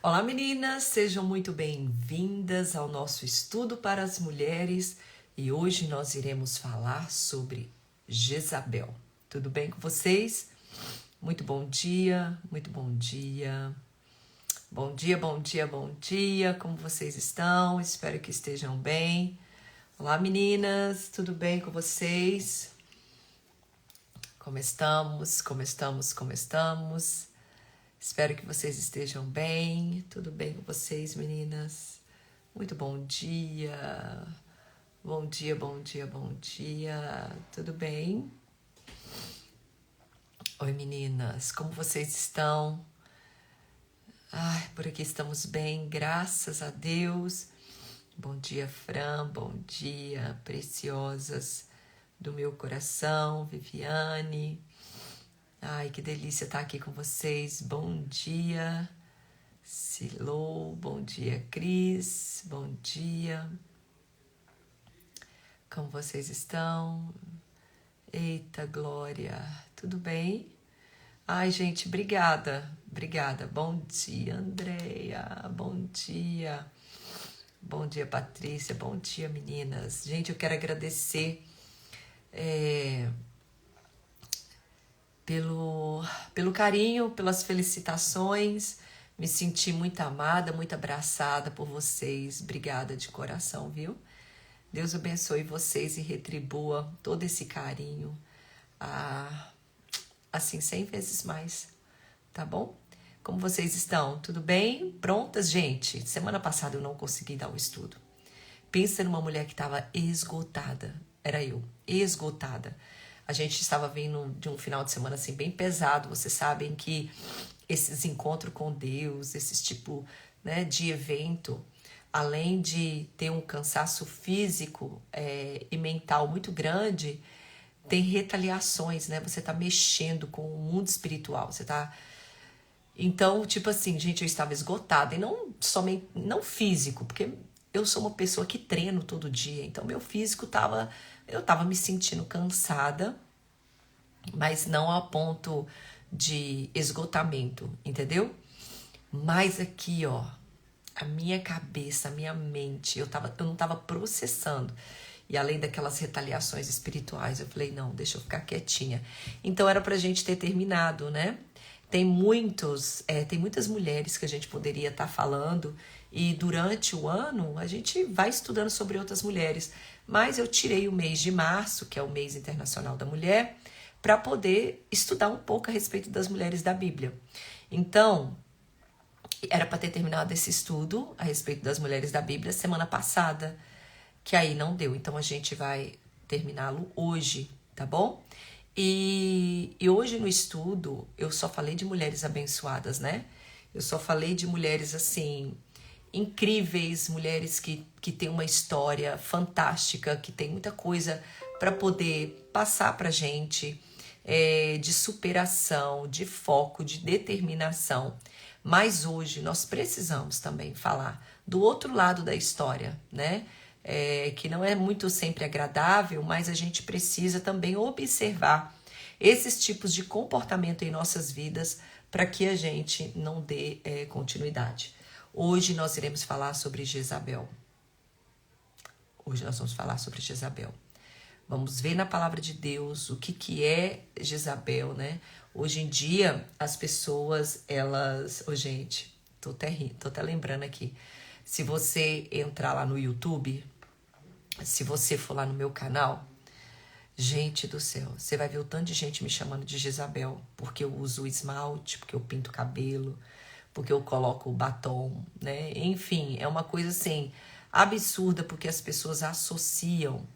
Olá meninas, sejam muito bem-vindas ao nosso estudo para as mulheres e hoje nós iremos falar sobre Jezabel. Tudo bem com vocês? Muito bom dia, muito bom dia. Bom dia, bom dia, bom dia. Como vocês estão? Espero que estejam bem. Olá meninas, tudo bem com vocês? Como estamos? Como estamos? Como estamos? Espero que vocês estejam bem. Tudo bem com vocês, meninas? Muito bom dia. Bom dia, bom dia, bom dia. Tudo bem? Oi, meninas. Como vocês estão? Ai, por aqui estamos bem, graças a Deus. Bom dia, Fran. Bom dia, preciosas do meu coração, Viviane. Ai, que delícia estar aqui com vocês. Bom dia, Silô. Bom dia, Cris. Bom dia. Como vocês estão? Eita, Glória. Tudo bem? Ai, gente, obrigada. Obrigada. Bom dia, Andréia. Bom dia. Bom dia, Patrícia. Bom dia, meninas. Gente, eu quero agradecer pelo carinho, pelas felicitações. Me senti muito amada, muito abraçada por vocês. Obrigada de coração, viu? Deus abençoe vocês e retribua todo esse carinho, assim, 100 vezes mais, tá bom? Como vocês estão? Tudo bem? Prontas, gente? Semana passada eu não consegui dar o estudo. Pensa numa mulher que estava esgotada. Era eu, esgotada. A gente estava vindo de um final de semana assim bem pesado. Vocês sabem que esses encontros com Deus, esses tipo, né, de evento, além de ter um cansaço físico e mental muito grande, tem retaliações, né? Você tá mexendo com o mundo espiritual. Você tá... Então, tipo assim, gente, eu estava esgotada. E não somente, não físico, porque eu sou uma pessoa que treino todo dia. Então, meu físico tava... Eu tava me sentindo cansada, mas não a ponto de esgotamento, entendeu? Mas aqui, ó, a minha cabeça, a minha mente, eu não tava processando. E além daquelas retaliações espirituais, eu falei, não, deixa eu ficar quietinha. Então era pra gente ter terminado, né? Tem muitas mulheres que a gente poderia estar falando e durante o ano a gente vai estudando sobre outras mulheres. Mas eu tirei o mês de março, que é o mês internacional da mulher, para poder estudar um pouco a respeito das mulheres da Bíblia. Então, era para ter terminado esse estudo a respeito das mulheres da Bíblia semana passada, que aí não deu. Então a gente vai terminá-lo hoje, tá bom? E hoje no estudo eu só falei de mulheres abençoadas, né? Eu só falei de mulheres assim incríveis, mulheres que têm uma história fantástica, que tem muita coisa para poder passar pra gente, de superação, de foco, de determinação. Mas hoje nós precisamos também falar do outro lado da história, né? Que não é muito sempre agradável, mas a gente precisa também observar esses tipos de comportamento em nossas vidas para que a gente não dê continuidade. Hoje nós iremos falar sobre Jezabel. Hoje nós vamos falar sobre Jezabel. Vamos ver na palavra de Deus o que é Jezabel, né? Hoje em dia, as pessoas, elas... gente, tô até lembrando aqui. Se você entrar lá no YouTube, se você for lá no meu canal, gente do céu, você vai ver o tanto de gente me chamando de Jezabel, porque eu uso esmalte, porque eu pinto cabelo, porque eu coloco batom, né? Enfim, é uma coisa assim absurda, porque as pessoas associam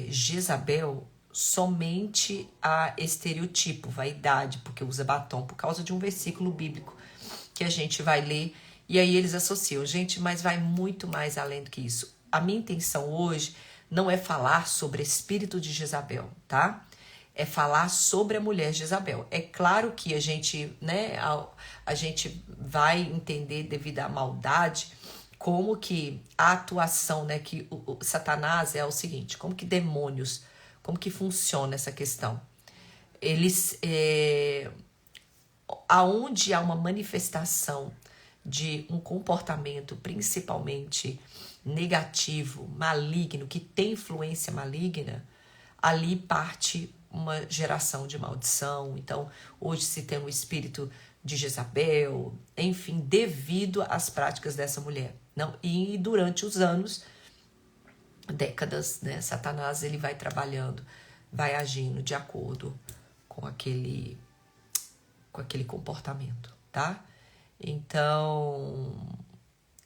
Jezabel somente a estereotipo, vaidade, porque usa batom, por causa de um versículo bíblico que a gente vai ler, e aí eles associam. Gente, mas vai muito mais além do que isso. A minha intenção hoje não é falar sobre espírito de Jezabel, tá? É falar sobre a mulher Jezabel. É claro que a gente, né, a gente vai entender devido à maldade como que a atuação, né, que o Satanás é o seguinte, como que demônios, como que funciona essa questão? Eles, aonde há uma manifestação de um comportamento principalmente negativo, maligno, que tem influência maligna, ali parte uma geração de maldição. Então, hoje se tem um espírito de Jezabel, enfim, devido às práticas dessa mulher. Não, e durante os anos, décadas, né, Satanás ele vai trabalhando, vai agindo de acordo com aquele comportamento, tá? Então,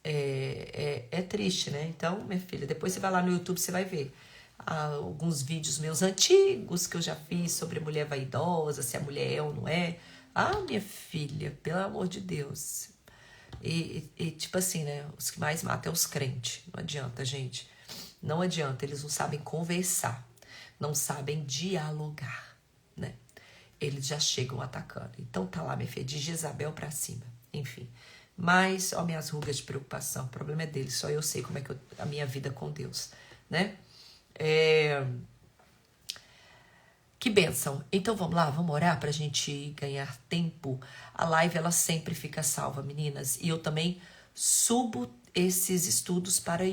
é triste, né? Então, minha filha, depois você vai lá no YouTube, você vai ver alguns vídeos meus antigos que eu já fiz sobre mulher vaidosa, se a mulher é ou não é. Ah, minha filha, pelo amor de Deus. E tipo assim, né? Os que mais matam é os crentes. Não adianta, gente. Não adianta. Eles não sabem conversar. Não sabem dialogar, né? Eles já chegam atacando. Então tá lá, minha filha, de Jezabel pra cima. Enfim. Mas, ó, minhas rugas de preocupação. O problema é deles. Só eu sei como é que a minha vida com Deus, né? Que bênção. Então vamos lá, vamos orar pra gente ganhar tempo. A live, ela sempre fica salva, meninas. E eu também subo esses estudos para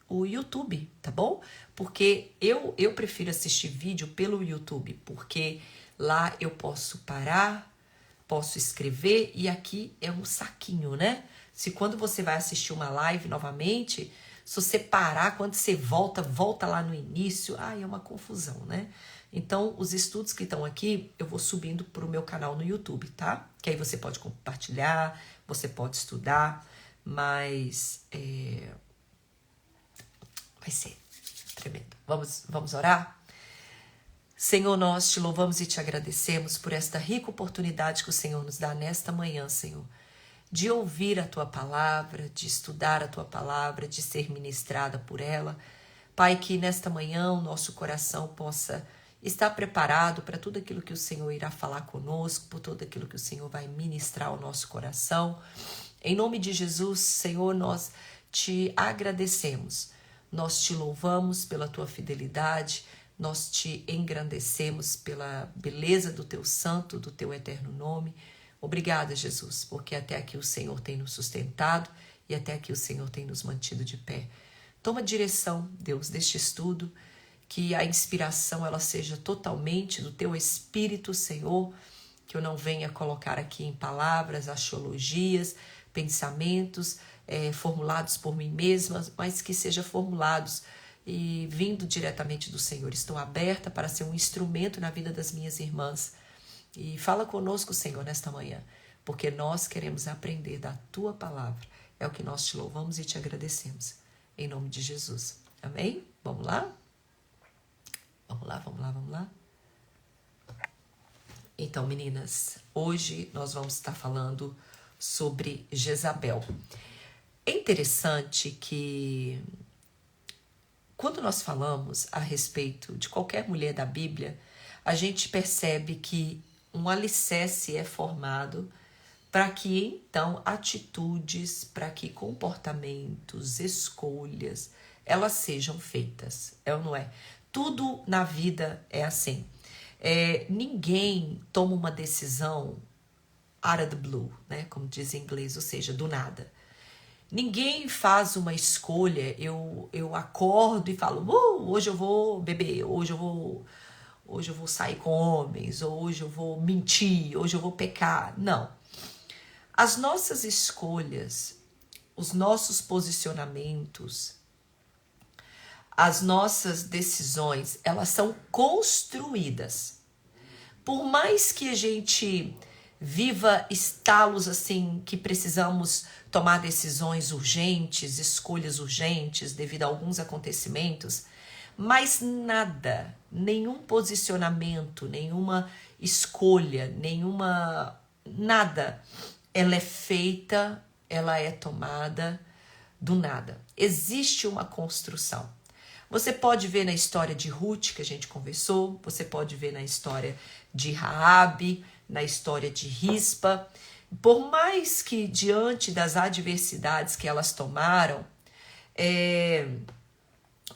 o YouTube, tá bom? Porque eu prefiro assistir vídeo pelo YouTube, porque lá eu posso parar, posso escrever, e aqui é um saquinho, né? Se quando você vai assistir uma live novamente, se você parar, quando você volta lá no início, é uma confusão, né? Então, os estudos que estão aqui, eu vou subindo para o meu canal no YouTube, tá? Que aí você pode compartilhar, você pode estudar, mas vai ser tremendo. Vamos orar? Senhor, nós te louvamos e te agradecemos por esta rica oportunidade que o Senhor nos dá nesta manhã, Senhor, de ouvir a Tua palavra, de estudar a Tua palavra, de ser ministrada por ela. Pai, que nesta manhã o nosso coração possa estar preparado para tudo aquilo que o Senhor irá falar conosco, por tudo aquilo que o Senhor vai ministrar ao nosso coração. Em nome de Jesus, Senhor, nós te agradecemos. Nós te louvamos pela Tua fidelidade, nós te engrandecemos pela beleza do Teu santo, do Teu eterno nome. Obrigada, Jesus, porque até aqui o Senhor tem nos sustentado e até aqui o Senhor tem nos mantido de pé. Toma direção, Deus, deste estudo, que a inspiração ela seja totalmente do Teu Espírito, Senhor, que eu não venha colocar aqui em palavras, axiologias, pensamentos formulados por mim mesma, mas que sejam formulados e vindo diretamente do Senhor. Estou aberta para ser um instrumento na vida das minhas irmãs. E fala conosco, Senhor, nesta manhã, porque nós queremos aprender da Tua palavra. É o que nós te louvamos e te agradecemos. Em nome de Jesus. Amém? Vamos lá? Vamos lá. Então, meninas, hoje nós vamos estar falando sobre Jezabel. É interessante que quando nós falamos a respeito de qualquer mulher da Bíblia, a gente percebe que um alicerce é formado para que então atitudes, para que comportamentos, escolhas, elas sejam feitas, é ou não é? Tudo na vida é assim. Ninguém toma uma decisão out of the blue, né? Como diz em inglês, ou seja, do nada. Ninguém faz uma escolha, eu acordo e falo, hoje eu vou beber, hoje eu vou sair com homens, hoje eu vou mentir, hoje eu vou pecar. Não. As nossas escolhas, os nossos posicionamentos, as nossas decisões, elas são construídas. Por mais que a gente viva estalos assim, que precisamos tomar decisões urgentes, escolhas urgentes devido a alguns acontecimentos, mas nada, nenhum posicionamento, nenhuma escolha, nada, ela é feita, ela é tomada do nada. Existe uma construção. Você pode ver na história de Ruth, que a gente conversou, você pode ver na história de Raabe, na história de Rispa. Por mais que diante das adversidades que elas tomaram,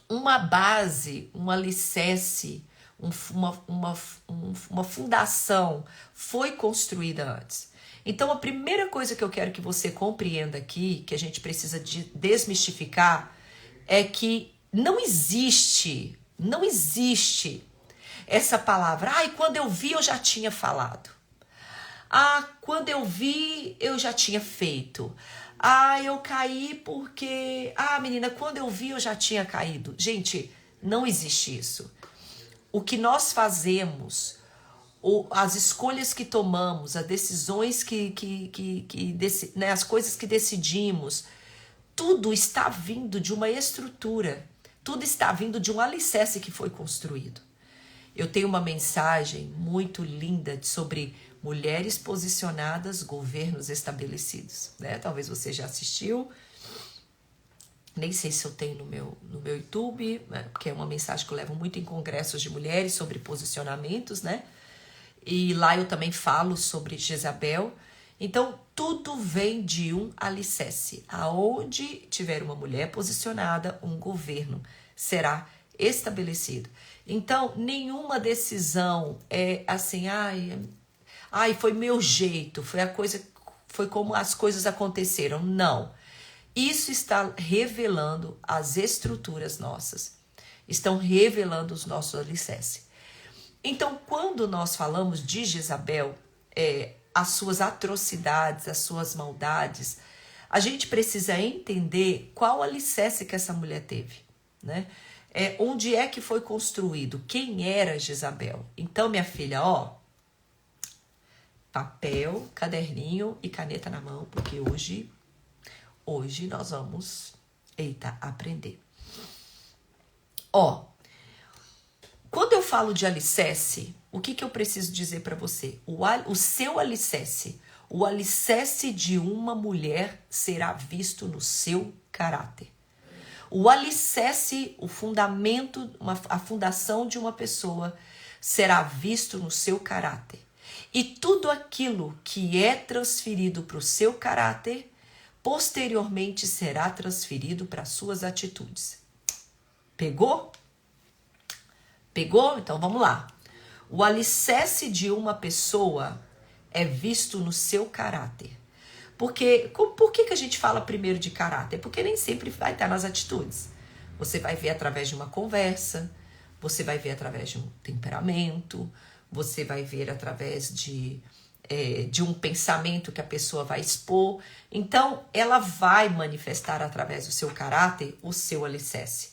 uma base, um alicerce, uma fundação foi construída antes. Então, a primeira coisa que eu quero que você compreenda aqui, que a gente precisa de desmistificar, é que não existe essa palavra. Ai, quando eu vi, eu já tinha falado. Ah, quando eu vi, eu já tinha feito. Ah, eu caí porque... Ah, menina, quando eu vi, eu já tinha caído. Gente, não existe isso. O que nós fazemos, as escolhas que tomamos, as decisões né, as coisas que decidimos, tudo está vindo de uma estrutura. Tudo está vindo de um alicerce que foi construído. Eu tenho uma mensagem muito linda sobre mulheres posicionadas, governos estabelecidos, né? Talvez você já assistiu, nem sei se eu tenho no meu YouTube, né? Porque é uma mensagem que eu levo muito em congressos de mulheres sobre posicionamentos, né? E lá eu também falo sobre Jezabel. Então, tudo vem de um alicerce. Aonde tiver uma mulher posicionada, um governo será estabelecido. Então, nenhuma decisão é assim, ai, foi meu jeito, foi como as coisas aconteceram. Não. Isso está revelando as estruturas nossas. Estão revelando os nossos alicerces. Então, quando nós falamos de Jezabel, as suas atrocidades, as suas maldades, a gente precisa entender qual alicerce que essa mulher teve, né? Onde é que foi construído? Quem era Jezabel? Então, minha filha, papel, caderninho e caneta na mão, porque hoje nós vamos, aprender. Quando eu falo de alicerce, o que eu preciso dizer para você? O seu alicerce, o alicerce de uma mulher será visto no seu caráter. O alicerce, o fundamento, a fundação de uma pessoa será visto no seu caráter. E tudo aquilo que é transferido para o seu caráter, posteriormente será transferido para as suas atitudes. Pegou? Pegou? Então vamos lá. O alicerce de uma pessoa é visto no seu caráter. Por que a gente fala primeiro de caráter? Porque nem sempre vai estar nas atitudes. Você vai ver através de uma conversa, você vai ver através de um temperamento, você vai ver através de um pensamento que a pessoa vai expor. Então, ela vai manifestar através do seu caráter o seu alicerce.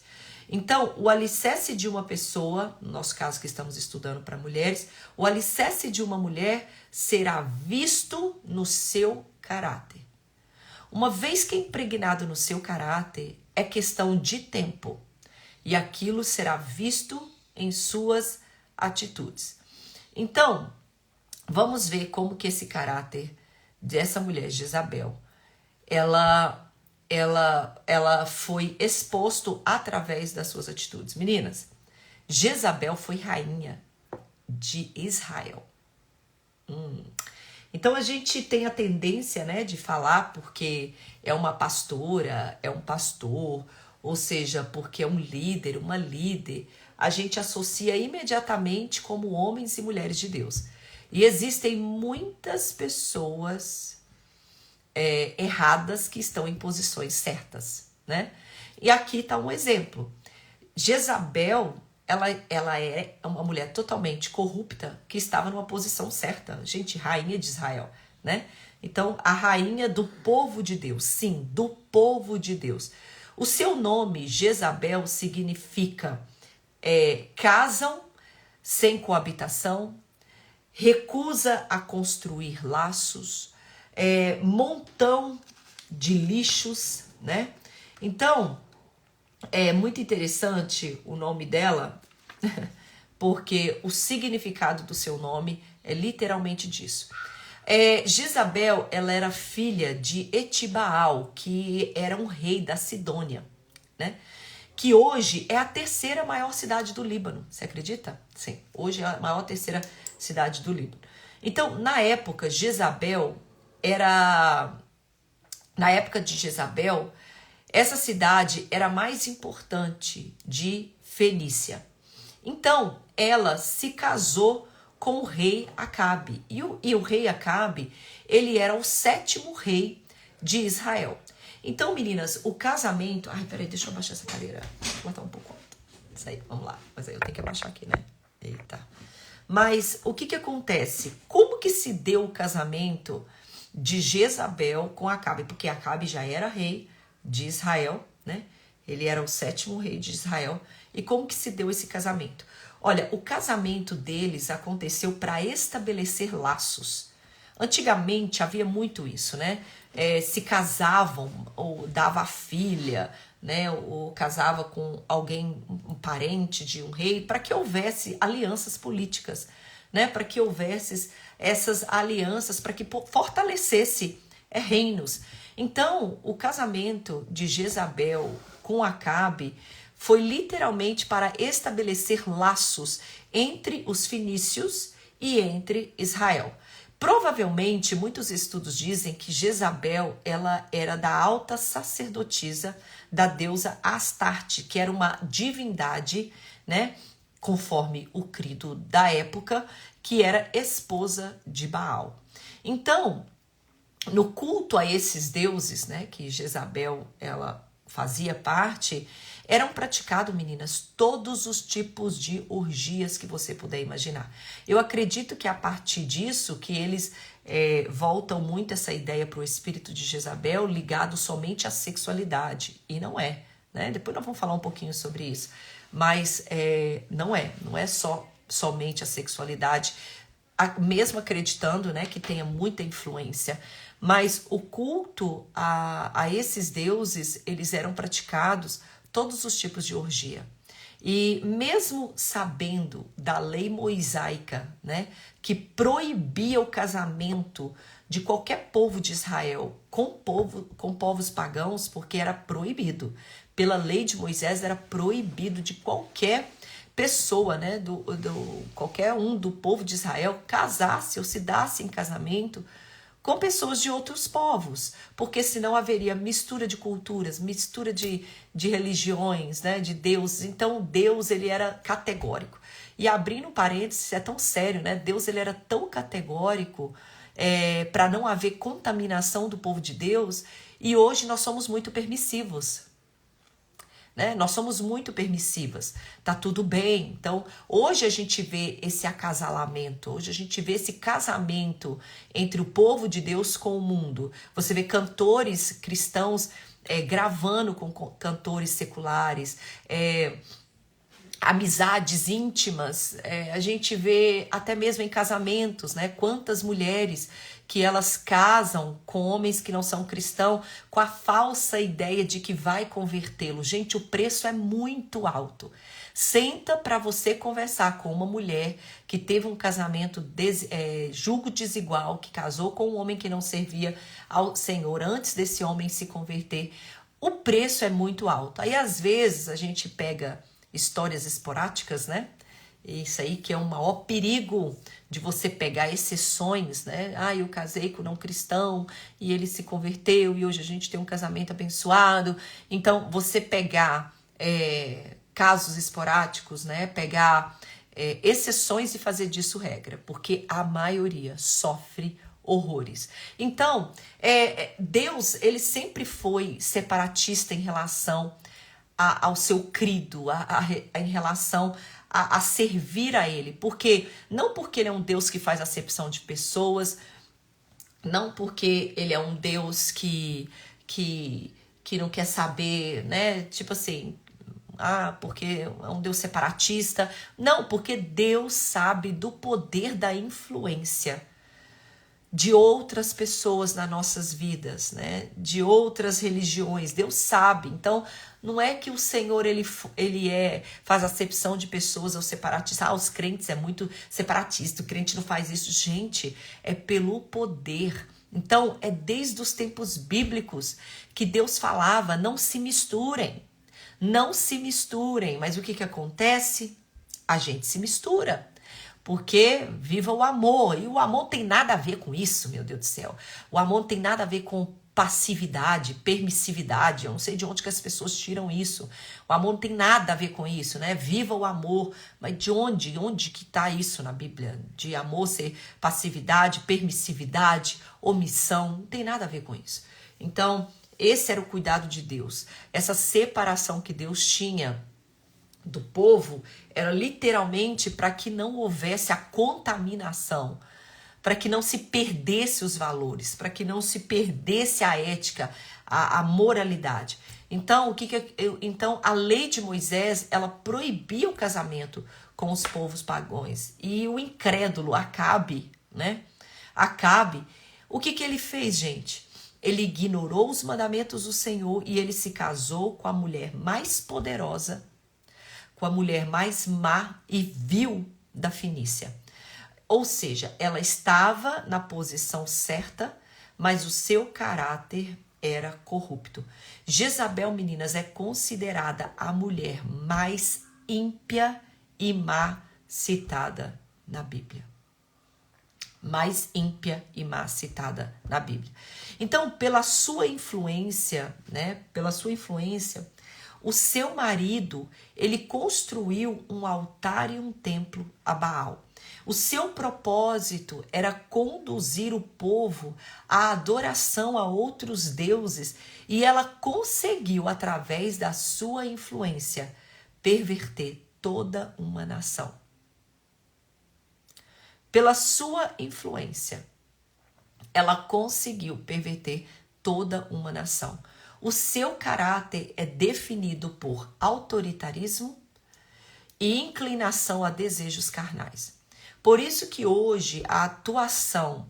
Então, o alicerce de uma pessoa, no nosso caso que estamos estudando para mulheres, o alicerce de uma mulher será visto no seu caráter. Uma vez que é impregnado no seu caráter, é questão de tempo. E aquilo será visto em suas atitudes. Então, vamos ver como que esse caráter dessa mulher, Jezabel, ela foi exposto através das suas atitudes. Meninas, Jezabel foi rainha de Israel. Então a gente tem a tendência, né, de falar porque é uma pastora, é um pastor, ou seja, porque é um líder, uma líder, a gente associa imediatamente como homens e mulheres de Deus. E existem muitas pessoas erradas que estão em posições certas, né? E aqui está um exemplo. Jezabel, ela é uma mulher totalmente corrupta que estava numa posição certa. Gente, rainha de Israel, né? Então, a rainha do povo de Deus. Sim, do povo de Deus. O seu nome, Jezabel, significa casam sem coabitação, recusa a construir laços, montão de lixos, né? Então, é muito interessante o nome dela, porque o significado do seu nome é literalmente disso. Jezabel, ela era filha de Etibaal, que era um rei da Sidônia, né? Que hoje é a terceira maior cidade do Líbano. Você acredita? Sim, hoje é a maior terceira cidade do Líbano. Então, na época de Jezabel, essa cidade era a mais importante de Fenícia. Então, ela se casou com o rei Acabe. E o rei Acabe, ele era o 7º rei de Israel. Então, meninas, o casamento... Ai, peraí, deixa eu abaixar essa cadeira. Vou botar um pouco alto. Isso aí, vamos lá. Mas aí eu tenho que abaixar aqui, né? Eita. Mas o que acontece? Como que se deu o casamento de Jezabel com Acabe? Porque Acabe já era rei de Israel, né? Ele era o 7º rei de Israel. E como que se deu esse casamento? Olha, o casamento deles aconteceu para estabelecer laços. Antigamente havia muito isso, né? Se casavam ou dava a filha, né? Ou casava com alguém, um parente de um rei, para que houvesse alianças políticas, né? Para que houvesse essas alianças, para que fortalecesse reinos. Então, o casamento de Jezabel com Acabe foi literalmente para estabelecer laços entre os fenícios e entre Israel. Provavelmente, muitos estudos dizem que Jezabel, ela era da alta sacerdotisa da deusa Astarte, que era uma divindade, né, conforme o credo da época, que era esposa de Baal. Então, no culto a esses deuses, né, que Jezabel, ela fazia parte, eram praticados, meninas, todos os tipos de orgias que você puder imaginar. Eu acredito que a partir disso que eles voltam muito essa ideia para o espírito de Jezabel ligado somente à sexualidade. E não é, né? Depois nós vamos falar um pouquinho sobre isso. Mas não é somente a sexualidade, mesmo acreditando, né, que tenha muita influência. Mas o culto a esses deuses, eles eram praticados todos os tipos de orgia. E mesmo sabendo da lei mosaica, né, que proibia o casamento de qualquer povo de Israel com povos pagãos, porque era proibido. Pela lei de Moisés era proibido de qualquer pessoa, né, qualquer um do povo de Israel casasse ou se dasse em casamento com pessoas de outros povos, porque senão haveria mistura de culturas, mistura de religiões, né, de deuses. Então Deus, ele era categórico. E abrindo parênteses, é tão sério, né? Deus, ele era tão categórico para não haver contaminação do povo de Deus, e hoje nós somos muito permissivos. Né? Nós somos muito permissivas, tá tudo bem. Então, hoje a gente vê esse acasalamento, hoje a gente vê esse casamento entre o povo de Deus com o mundo. Você vê cantores cristãos gravando com cantores seculares, amizades íntimas, a gente vê até mesmo em casamentos, né? Quantas mulheres que elas casam com homens que não são cristãos com a falsa ideia de que vai convertê-lo. Gente, o preço é muito alto. Senta para você conversar com uma mulher que teve um casamento julgo desigual, que casou com um homem que não servia ao Senhor antes desse homem se converter. O preço é muito alto. Aí às vezes a gente pega histórias esporádicas, né? Isso aí que é o maior perigo de você pegar exceções, né? Eu casei com um não cristão e ele se converteu e hoje a gente tem um casamento abençoado. Então, você pegar casos esporádicos, né? Pegar exceções e fazer disso regra, porque a maioria sofre horrores. Então, Deus, ele sempre foi separatista em relação ao seu credo, em relação a servir a ele. Não porque ele é um Deus que faz acepção de pessoas, não porque ele é um Deus que não quer saber, né? Tipo assim, porque é um Deus separatista. Não, porque Deus sabe do poder da influência de outras pessoas nas nossas vidas, né? De outras religiões. Deus sabe. Então, não é que o Senhor ele faz acepção de pessoas ou separatista. Os crentes é muito separatista, o crente não faz isso. Gente, é pelo poder. Então, é desde os tempos bíblicos que Deus falava, não se misturem. Não se misturem. Mas o que acontece? A gente se mistura. Porque viva o amor. E o amor não tem nada a ver com isso, meu Deus do céu. O amor não tem nada a ver com passividade, permissividade. Eu não sei de onde que as pessoas tiram isso. O amor não tem nada a ver com isso, né? Viva o amor. Mas de onde? Onde que está isso na Bíblia? De amor ser passividade, permissividade, omissão. Não tem nada a ver com isso. Então, esse era o cuidado de Deus. Essa separação que Deus tinha do povo era literalmente para que não houvesse a contaminação, para que não se perdesse os valores, para que não se perdesse a ética, a moralidade. Então, então a lei de Moisés, ela proibia o casamento com os povos pagãos. E o incrédulo Acabe, né? Acabe, o que ele fez, gente? Ele ignorou os mandamentos do Senhor e ele se casou com a mulher mais poderosa, com a mulher mais má e vil da Fenícia. Ou seja, ela estava na posição certa, mas o seu caráter era corrupto. Jezabel, meninas, é considerada a mulher mais ímpia e má citada na Bíblia. Mais ímpia e má citada na Bíblia. Então, pela sua influência, né? Pela sua influência, o seu marido, ele construiu um altar e um templo a Baal. O seu propósito era conduzir o povo à adoração a outros deuses e ela conseguiu, através da sua influência, perverter toda uma nação. Pela sua influência, ela conseguiu perverter toda uma nação. O seu caráter é definido por autoritarismo e inclinação a desejos carnais. Por isso que hoje a atuação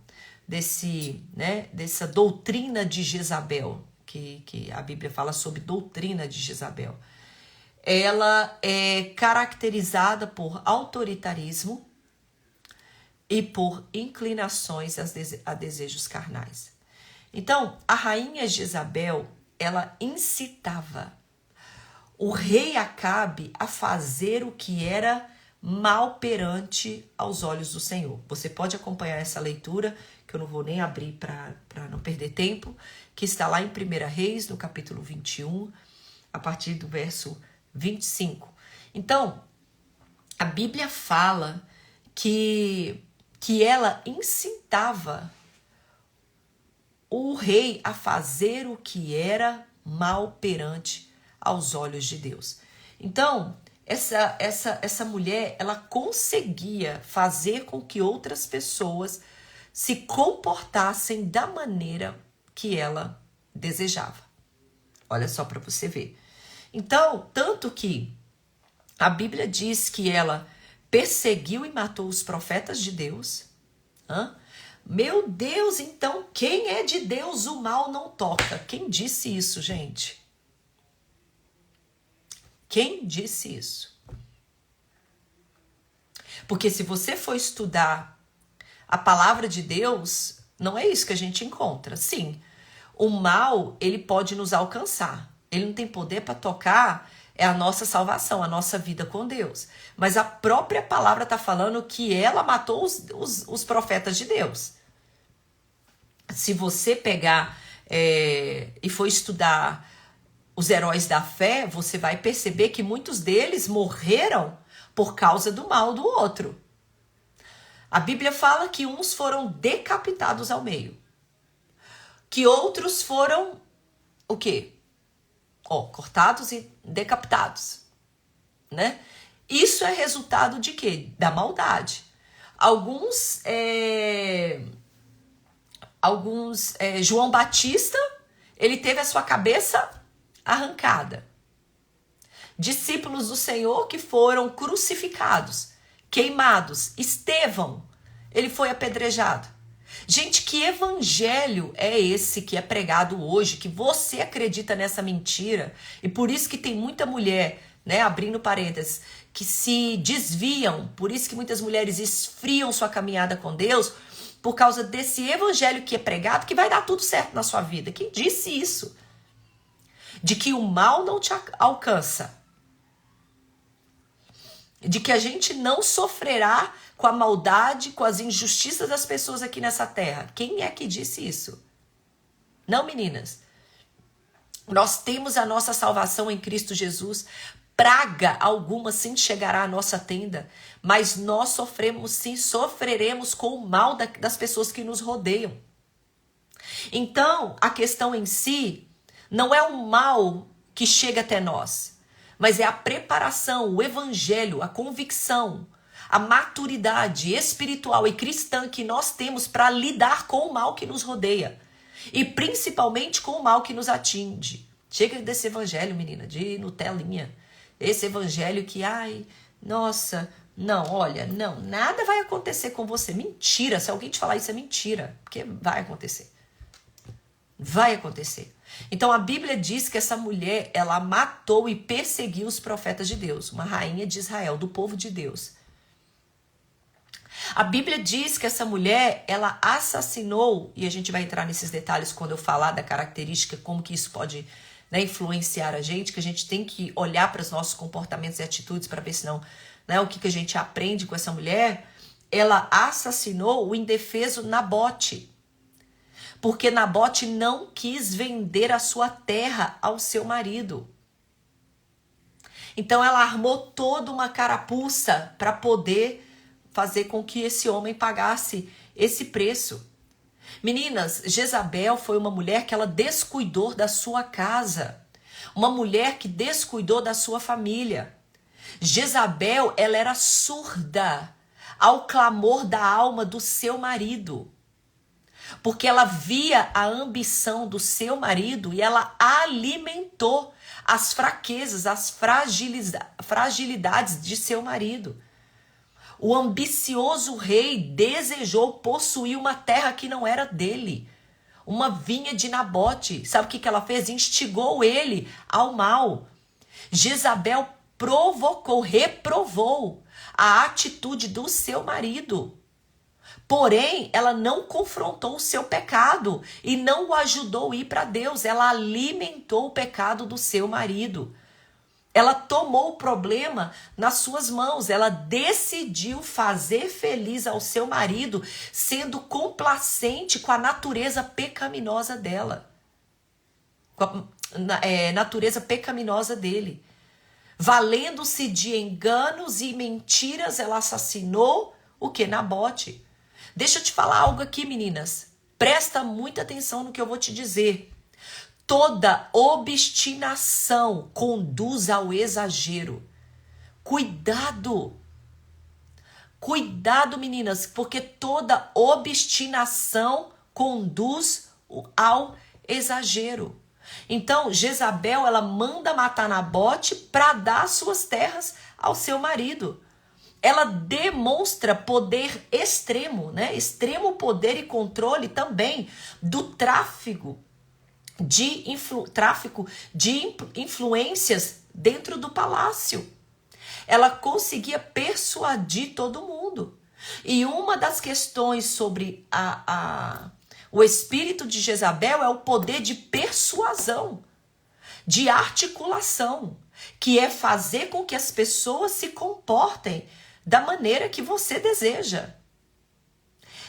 dessa doutrina de Jezabel, que a Bíblia fala sobre doutrina de Jezabel, ela é caracterizada por autoritarismo e por inclinações a desejos carnais. Então, a rainha Jezabel, ela incitava o rei Acabe a fazer o que era mal perante aos olhos do Senhor. Você pode acompanhar essa leitura, que eu não vou nem abrir para não perder tempo, que está lá em 1 Reis, no capítulo 21, a partir do verso 25. Então, a Bíblia fala que ela incitava o rei a fazer o que era mal perante aos olhos de Deus. Então, essa mulher, ela conseguia fazer com que outras pessoas se comportassem da maneira que ela desejava. Olha só para você ver. Então, tanto que a Bíblia diz que ela perseguiu e matou os profetas de Deus. Meu Deus, então quem é de Deus o mal não toca. Quem disse isso, gente? Quem disse isso? Porque se você for estudar a palavra de Deus, não é isso que a gente encontra. Sim, o mal, ele pode nos alcançar. Ele não tem poder para tocar a nossa salvação, a nossa vida com Deus. Mas a própria palavra está falando que ela matou os profetas de Deus. Se você pegar e for estudar os heróis da fé, você vai perceber que muitos deles morreram por causa do mal do outro. A Bíblia fala que uns foram decapitados ao meio. Que outros foram, o quê? Cortados e decapitados, né? Isso é resultado de quê? Da maldade. João Batista, ele teve a sua cabeça arrancada. Discípulos do Senhor que foram crucificados, queimados. Estevão, ele foi apedrejado. Gente, que evangelho é esse que é pregado hoje, que você acredita nessa mentira? E por isso que tem muita mulher, né, abrindo parênteses, que se desviam, por isso que muitas mulheres esfriam sua caminhada com Deus, por causa desse evangelho que é pregado, que vai dar tudo certo na sua vida. Quem disse isso? De que o mal não te alcança. de que a gente não sofrerá com a maldade, com as injustiças das pessoas aqui nessa terra. Quem é que disse isso? Não, meninas. Nós temos a nossa salvação em Cristo Jesus. Praga alguma sim chegará à nossa tenda, mas nós sofremos sim, sofreremos com o mal das pessoas que nos rodeiam. Então, a questão em si não é o mal que chega até nós, mas é a preparação, o evangelho, a convicção, a maturidade espiritual e cristã que nós temos para lidar com o mal que nos rodeia e principalmente com o mal que nos atinge. Chega desse evangelho, menina, de Nutelinha. Esse evangelho que, ai, nossa, não, olha, não, nada vai acontecer com você. Mentira, se alguém te falar isso é mentira, porque vai acontecer. Vai acontecer. Então a Bíblia diz que essa mulher, ela matou e perseguiu os profetas de Deus, uma rainha de Israel, do povo de Deus. A Bíblia diz que essa mulher, ela assassinou, e a gente vai entrar nesses detalhes quando eu falar da característica, como que isso pode, né, influenciar a gente, que a gente tem que olhar para os nossos comportamentos e atitudes para ver se não, né, o que a gente aprende com essa mulher. Ela assassinou o indefeso Nabote, porque Nabote não quis vender a sua terra ao seu marido. Então ela armou toda uma carapuça para poder fazer com que esse homem pagasse esse preço. Meninas, Jezabel foi uma mulher que ela descuidou da sua casa. Uma mulher que descuidou da sua família. Jezabel, ela era surda ao clamor da alma do seu marido. Porque ela via a ambição do seu marido e ela alimentou as fraquezas, as fragilidades de seu marido. O ambicioso rei desejou possuir uma terra que não era dele. Uma vinha de Nabote. Sabe o que ela fez? Instigou ele ao mal. Jezabel reprovou a atitude do seu marido. Porém, ela não confrontou o seu pecado e não o ajudou a ir para Deus. Ela alimentou o pecado do seu marido. Ela tomou o problema nas suas mãos. Ela decidiu fazer feliz ao seu marido, sendo complacente com a natureza pecaminosa dela. Com a natureza pecaminosa dele. Valendo-se de enganos e mentiras, ela assassinou o que? Nabote. Deixa eu te falar algo aqui, meninas. Presta muita atenção no que eu vou te dizer. Toda obstinação conduz ao exagero. Cuidado. Cuidado, meninas, porque toda obstinação conduz ao exagero. Então, Jezabel, ela manda matar Nabote para dar suas terras ao seu marido. Ela demonstra poder extremo, né? Extremo poder e controle também do tráfico de influências dentro do palácio. Ela conseguia persuadir todo mundo. E uma das questões sobre o espírito de Jezabel é o poder de persuasão, de articulação, que é fazer com que as pessoas se comportem da maneira que você deseja.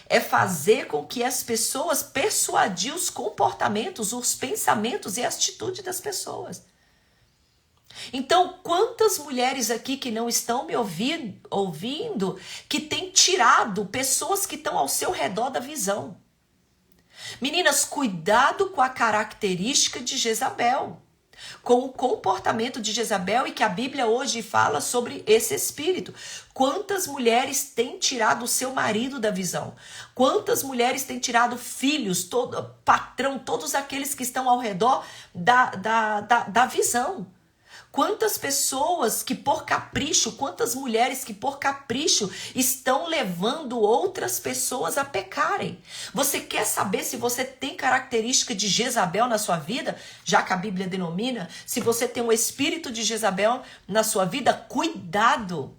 É fazer com que as pessoas persuadir os comportamentos, os pensamentos e a atitude das pessoas. Então, quantas mulheres aqui que não estão me ouvindo, que têm tirado pessoas que estão ao seu redor da visão? Meninas, cuidado com a característica de Jezabel, com o comportamento de Jezabel, e que a Bíblia hoje fala sobre esse espírito. Quantas mulheres têm tirado o seu marido da visão? Quantas mulheres têm tirado filhos, patrão, todos aqueles que estão ao redor da visão? Quantas pessoas que por capricho, quantas mulheres que por capricho estão levando outras pessoas a pecarem? Você quer saber se você tem característica de Jezabel na sua vida? Já que a Bíblia denomina, se você tem um espírito de Jezabel na sua vida, cuidado.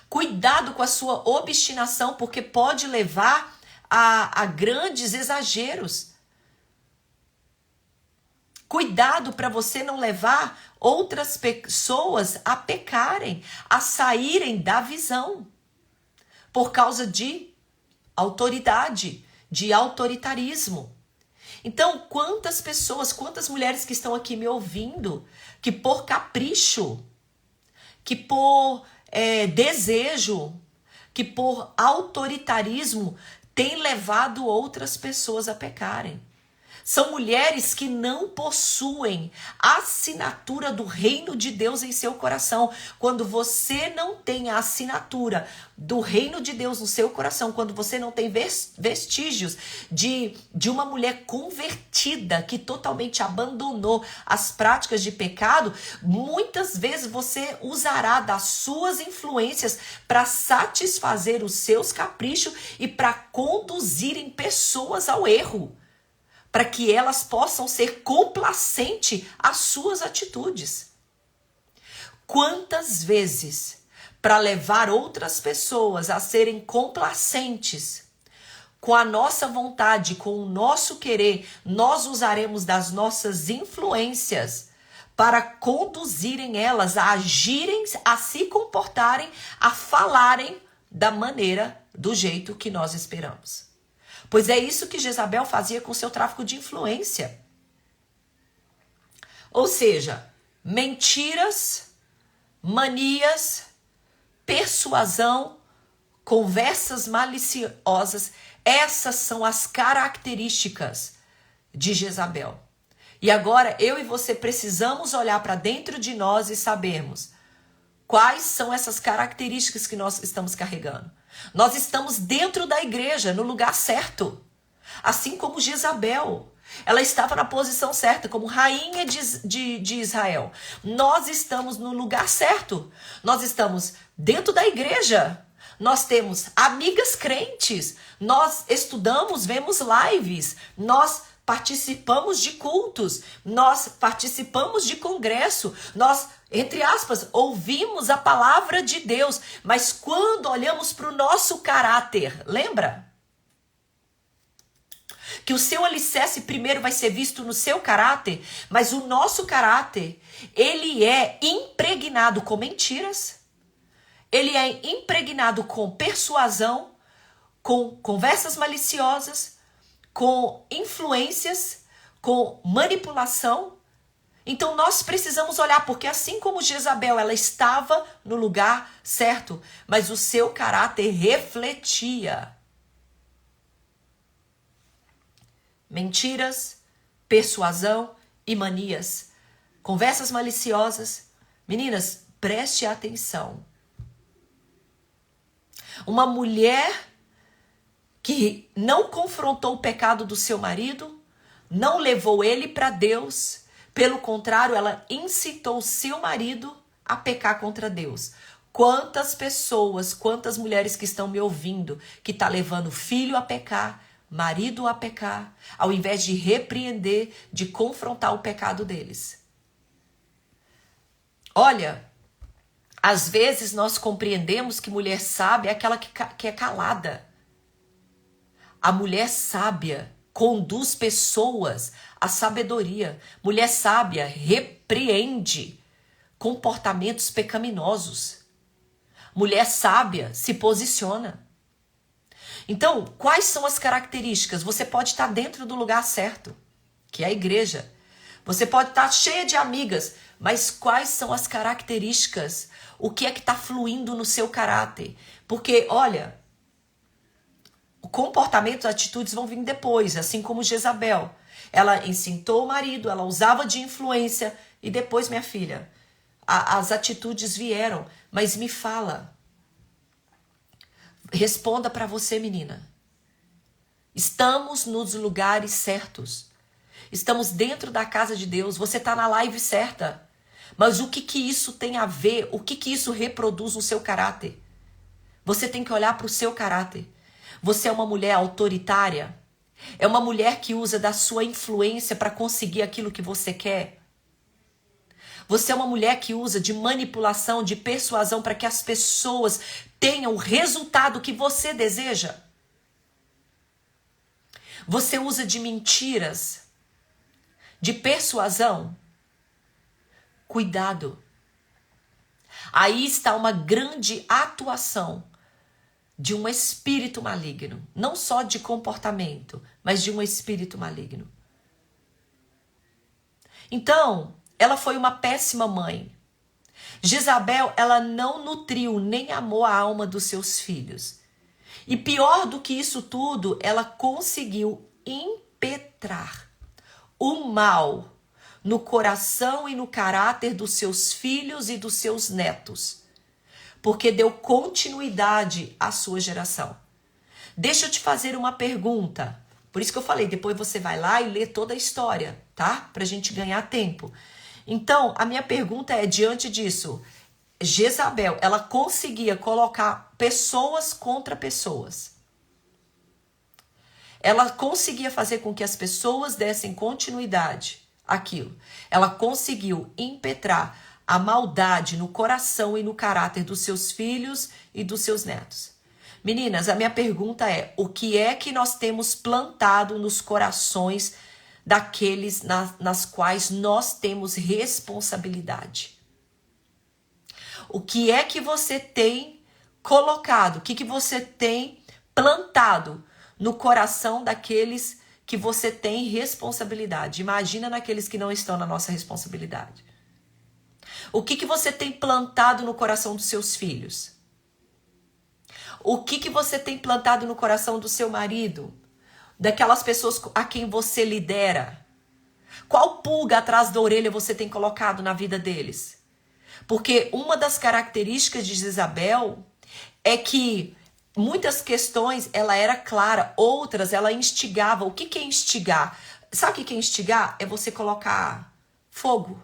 Cuidado com a sua obstinação, porque pode levar a grandes exageros. Cuidado para você não levar outras pessoas a pecarem, a saírem da visão, por causa de autoridade, de autoritarismo. Então, quantas pessoas, quantas mulheres que estão aqui me ouvindo, que por capricho, que por desejo, que por autoritarismo, têm levado outras pessoas a pecarem. São mulheres que não possuem a assinatura do reino de Deus em seu coração. Quando você não tem a assinatura do reino de Deus no seu coração, quando você não tem vestígios de uma mulher convertida que totalmente abandonou as práticas de pecado, muitas vezes você usará das suas influências para satisfazer os seus caprichos e para conduzirem pessoas ao erro, para que elas possam ser complacentes às suas atitudes. Quantas vezes, para levar outras pessoas a serem complacentes com a nossa vontade, com o nosso querer, nós usaremos das nossas influências para conduzirem elas a agirem, a se comportarem, a falarem da maneira, do jeito que nós esperamos. Pois é isso que Jezabel fazia com seu tráfico de influência. Ou seja, mentiras, manias, persuasão, conversas maliciosas, essas são as características de Jezabel. E agora eu e você precisamos olhar para dentro de nós e sabermos quais são essas características que nós estamos carregando. Nós estamos dentro da igreja, no lugar certo. Assim como Jezabel. Ela estava na posição certa, como rainha de Israel. Nós estamos no lugar certo. Nós estamos dentro da igreja. Nós temos amigas crentes. Nós estudamos, vemos lives. Nós participamos de cultos, nós participamos de congresso, nós, entre aspas, ouvimos a palavra de Deus, mas quando olhamos para o nosso caráter, lembra? Que o seu alicerce primeiro vai ser visto no seu caráter, mas o nosso caráter, ele é impregnado com mentiras, ele é impregnado com persuasão, com conversas maliciosas, com influências, com manipulação. Então nós precisamos olhar, porque assim como Jezabel, ela estava no lugar certo, mas o seu caráter refletia mentiras, persuasão e manias, conversas maliciosas. Meninas, preste atenção. Uma mulher que não confrontou o pecado do seu marido, não levou ele para Deus. Pelo contrário, ela incitou seu marido a pecar contra Deus. Quantas pessoas, quantas mulheres que estão me ouvindo, que está levando filho a pecar, marido a pecar, ao invés de repreender, de confrontar o pecado deles. Olha, às vezes nós compreendemos que mulher sábia é aquela que é calada. A mulher sábia conduz pessoas à sabedoria. Mulher sábia repreende comportamentos pecaminosos. Mulher sábia se posiciona. Então, quais são as características? Você pode estar dentro do lugar certo, que é a igreja. Você pode estar cheia de amigas, mas quais são as características? O que é que está fluindo no seu caráter? Porque, olha, o comportamento, as atitudes vão vir depois, assim como Jezabel. Ela incitou o marido, ela usava de influência e depois, minha filha, as atitudes vieram. Mas me fala, responda para você, menina. Estamos nos lugares certos. Estamos dentro da casa de Deus. Você está na live certa. Mas o que isso tem a ver? O que isso reproduz no seu caráter? Você tem que olhar para o seu caráter. Você é uma mulher autoritária? É uma mulher que usa da sua influência para conseguir aquilo que você quer? Você é uma mulher que usa de manipulação, de persuasão para que as pessoas tenham o resultado que você deseja? Você usa de mentiras, de persuasão, cuidado. Aí está uma grande atuação de um espírito maligno, não só de comportamento, mas de um espírito maligno. Então, ela foi uma péssima mãe. Jezabel, ela não nutriu nem amou a alma dos seus filhos. E pior do que isso tudo, ela conseguiu impetrar o mal no coração e no caráter dos seus filhos e dos seus netos, porque deu continuidade à sua geração. Deixa eu te fazer uma pergunta. Por isso que eu falei, depois você vai lá e lê toda a história, tá? Pra gente ganhar tempo. Então, a minha pergunta é, diante disso, Jezabel, ela conseguia colocar pessoas contra pessoas. Ela conseguia fazer com que as pessoas dessem continuidade àquilo. Ela conseguiu impetrar a maldade no coração e no caráter dos seus filhos e dos seus netos. Meninas, a minha pergunta é, o que é que nós temos plantado nos corações daqueles nas quais nós temos responsabilidade? O que é que você tem colocado? O que você tem plantado no coração daqueles que você tem responsabilidade? Imagina naqueles que não estão na nossa responsabilidade. O que você tem plantado no coração dos seus filhos? O que você tem plantado no coração do seu marido? Daquelas pessoas a quem você lidera? Qual pulga atrás da orelha você tem colocado na vida deles? Porque uma das características de Jezabel é que muitas questões ela era clara, outras ela instigava. O que é instigar? Sabe o que é instigar? É você colocar fogo,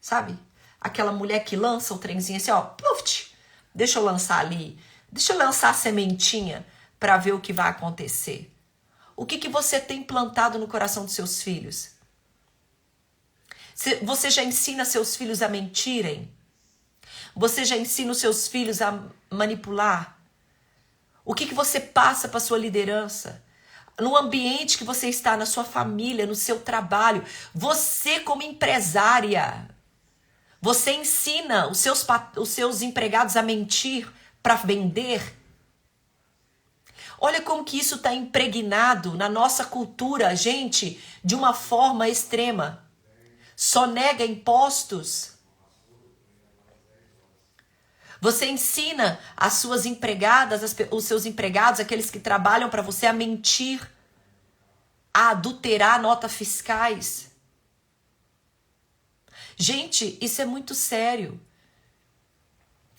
sabe? Aquela mulher que lança o trenzinho assim, ó, pluft, deixa eu lançar ali, deixa eu lançar a sementinha para ver o que vai acontecer. O que você tem plantado no coração dos seus filhos? Você já ensina seus filhos a mentirem? Você já ensina os seus filhos a manipular? O que você passa para sua liderança? No ambiente que você está, na sua família, no seu trabalho. Você como empresária, você ensina os seus empregados a mentir para vender? Olha como que isso está impregnado na nossa cultura, gente, de uma forma extrema. Só nega impostos. Você ensina as suas empregadas, os seus empregados, aqueles que trabalham para você, a mentir, a adulterar notas fiscais. Gente, isso é muito sério.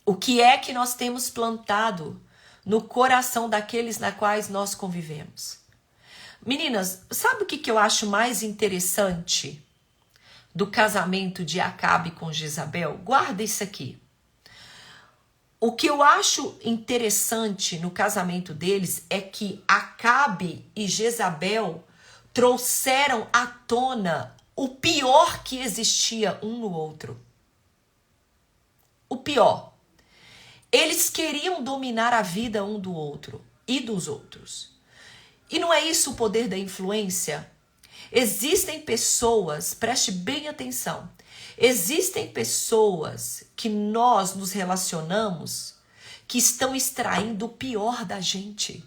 O que é que nós temos plantado no coração daqueles na quais nós convivemos? Meninas, sabe o que eu acho mais interessante do casamento de Acabe com Jezabel? Guarda isso aqui. O que eu acho interessante no casamento deles é que Acabe e Jezabel trouxeram à tona o pior que existia um no outro. O pior. Eles queriam dominar a vida um do outro e dos outros. E não é isso o poder da influência? Existem pessoas, preste bem atenção, existem pessoas que nós nos relacionamos que estão extraindo o pior da gente.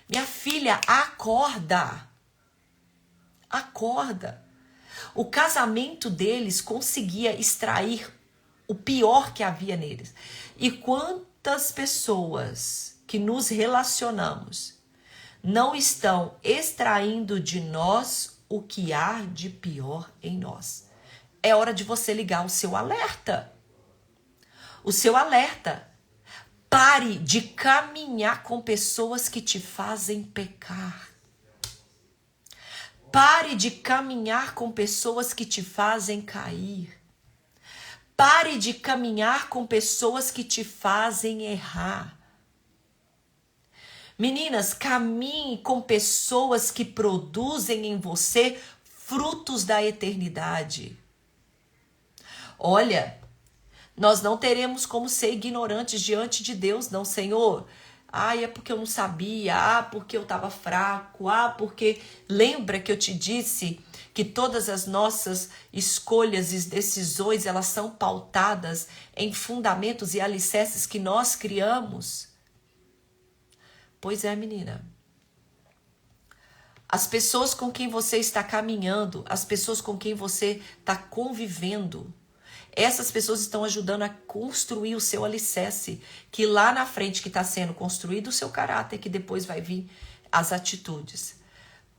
Minha filha, acorda. Acorda. O casamento deles conseguia extrair o pior que havia neles. E quantas pessoas que nos relacionamos não estão extraindo de nós o que há de pior em nós? É hora de você ligar o seu alerta. O seu alerta. Pare de caminhar com pessoas que te fazem pecar. Pare de caminhar com pessoas que te fazem cair. Pare de caminhar com pessoas que te fazem errar. Meninas, caminhe com pessoas que produzem em você frutos da eternidade. Olha, nós não teremos como ser ignorantes diante de Deus, não, Senhor. É porque eu não sabia, porque eu estava fraco, porque lembra que eu te disse que todas as nossas escolhas e decisões, elas são pautadas em fundamentos e alicerces que nós criamos? Pois é, menina. As pessoas com quem você está caminhando, as pessoas com quem você está convivendo, essas pessoas estão ajudando a construir o seu alicerce, que lá na frente que está sendo construído o seu caráter, que depois vai vir as atitudes.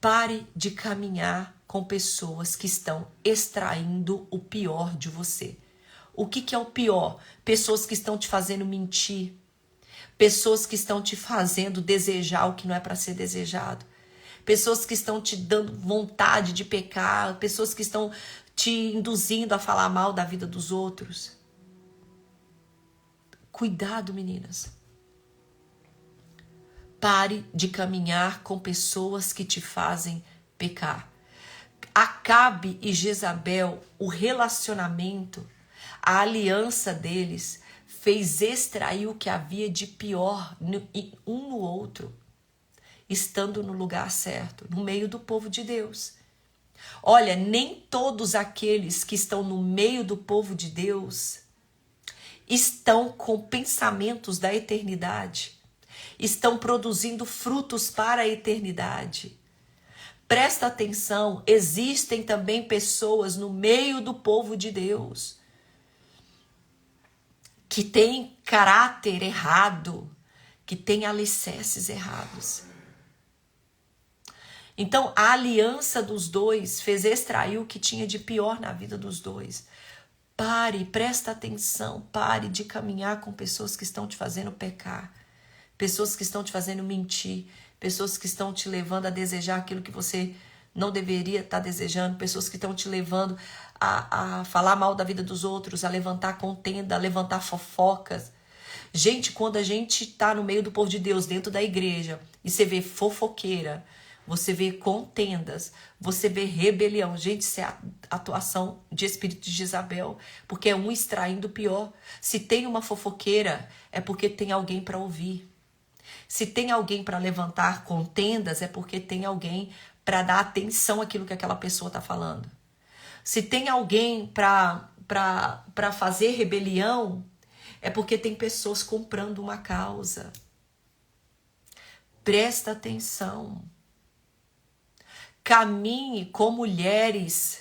Pare de caminhar com pessoas que estão extraindo o pior de você. O que é o pior? Pessoas que estão te fazendo mentir, pessoas que estão te fazendo desejar o que não é para ser desejado, pessoas que estão te dando vontade de pecar, pessoas que estão te induzindo a falar mal da vida dos outros. Cuidado, meninas. Pare de caminhar com pessoas que te fazem pecar. Acabe e Jezabel, o relacionamento, a aliança deles, fez extrair o que havia de pior um no outro, estando no lugar certo, no meio do povo de Deus. Olha, nem todos aqueles que estão no meio do povo de Deus estão com pensamentos da eternidade, estão produzindo frutos para a eternidade. Presta atenção, existem também pessoas no meio do povo de Deus que têm caráter errado, que têm alicerces errados. Então, a aliança dos dois fez extrair o que tinha de pior na vida dos dois. Pare, presta atenção, pare de caminhar com pessoas que estão te fazendo pecar, pessoas que estão te fazendo mentir, pessoas que estão te levando a desejar aquilo que você não deveria estar desejando, pessoas que estão te levando a falar mal da vida dos outros, a levantar contenda, a levantar fofocas. Gente, quando a gente está no meio do povo de Deus, dentro da igreja, e você vê fofoqueira, você vê contendas, você vê rebelião. Gente, isso é a atuação de espírito de Jezabel, porque é um extraindo o pior. Se tem uma fofoqueira, é porque tem alguém para ouvir. Se tem alguém para levantar contendas, é porque tem alguém para dar atenção àquilo que aquela pessoa está falando. Se tem alguém para fazer rebelião, é porque tem pessoas comprando uma causa. Presta atenção. Caminhe com mulheres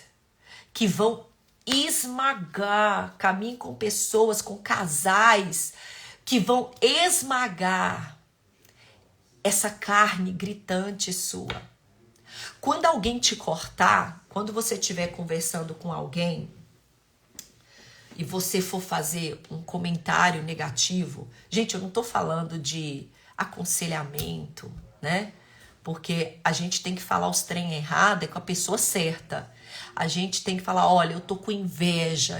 que vão esmagar. Caminhe com pessoas, com casais que vão esmagar essa carne gritante sua. Quando alguém te cortar, quando você estiver conversando com alguém e você for fazer um comentário negativo, gente, eu não estou falando de aconselhamento, né? Porque a gente tem que falar os trem errado, é com a pessoa certa. A gente tem que falar, olha, eu tô com inveja,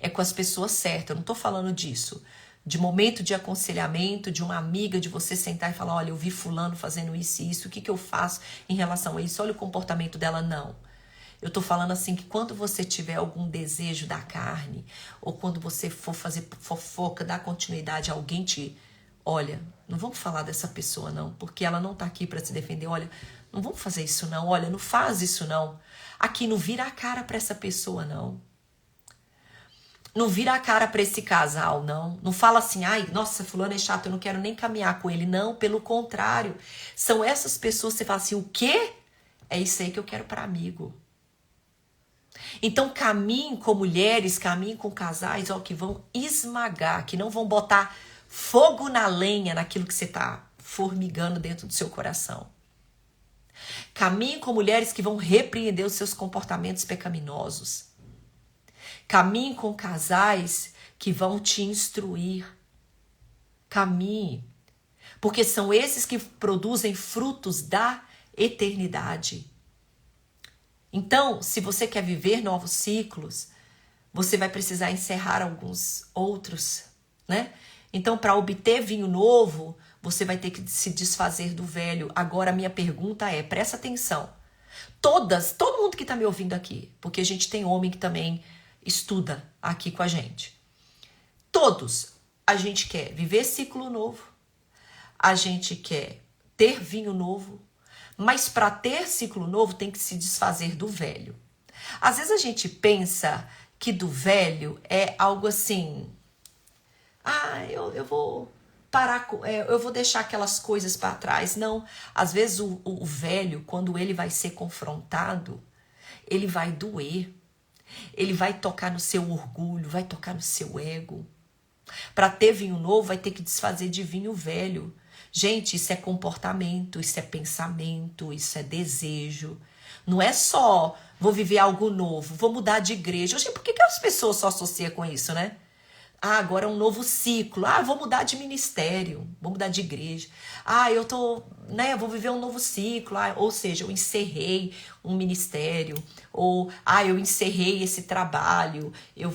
é com as pessoas certas. Eu não tô falando disso. De momento de aconselhamento, de uma amiga, de você sentar e falar, olha, eu vi fulano fazendo isso e isso, o que eu faço em relação a isso? Olha o comportamento dela, não. Eu tô falando assim que quando você tiver algum desejo da carne, ou quando você for fazer fofoca, dar continuidade a alguém olha, não vamos falar dessa pessoa não, porque ela não tá aqui para se defender. Olha, não vamos fazer isso não. Olha, não faz isso não. Aqui não vira a cara para essa pessoa não. Não vira a cara para esse casal não. Não fala assim, ai, nossa, fulano é chato, eu não quero nem caminhar com ele. Não, pelo contrário. São essas pessoas que você fala assim, o quê? É isso aí que eu quero para amigo. Então caminhe com mulheres, caminhe com casais, ó, que vão esmagar, que não vão botar fogo na lenha naquilo que você está formigando dentro do seu coração. Caminhe com mulheres que vão repreender os seus comportamentos pecaminosos. Caminhe com casais que vão te instruir. Caminhe. Porque são esses que produzem frutos da eternidade. Então, se você quer viver novos ciclos, você vai precisar encerrar alguns outros, né? Então, para obter vinho novo, você vai ter que se desfazer do velho. Agora, a minha pergunta é, presta atenção. Todo mundo que está me ouvindo aqui, porque a gente tem homem que também estuda aqui com a gente. Todos, a gente quer viver ciclo novo, a gente quer ter vinho novo, Mas para ter ciclo novo tem que se desfazer do velho. Às vezes a gente pensa que do velho é algo assim, eu vou parar, eu vou deixar aquelas coisas para trás. Não, às vezes o velho, quando ele vai ser confrontado, ele vai doer, ele vai tocar no seu orgulho, vai tocar no seu ego. Para ter vinho novo, vai ter que desfazer de vinho velho. Gente, isso é comportamento, isso é pensamento, isso é desejo. Não é só vou viver algo novo, vou mudar de igreja. Gente, por que as pessoas só associam com isso, né? Agora é um novo ciclo. Vou mudar de ministério, vou mudar de igreja. Vou viver um novo ciclo. Ou seja, eu encerrei um ministério. Ou, eu encerrei esse trabalho. Eu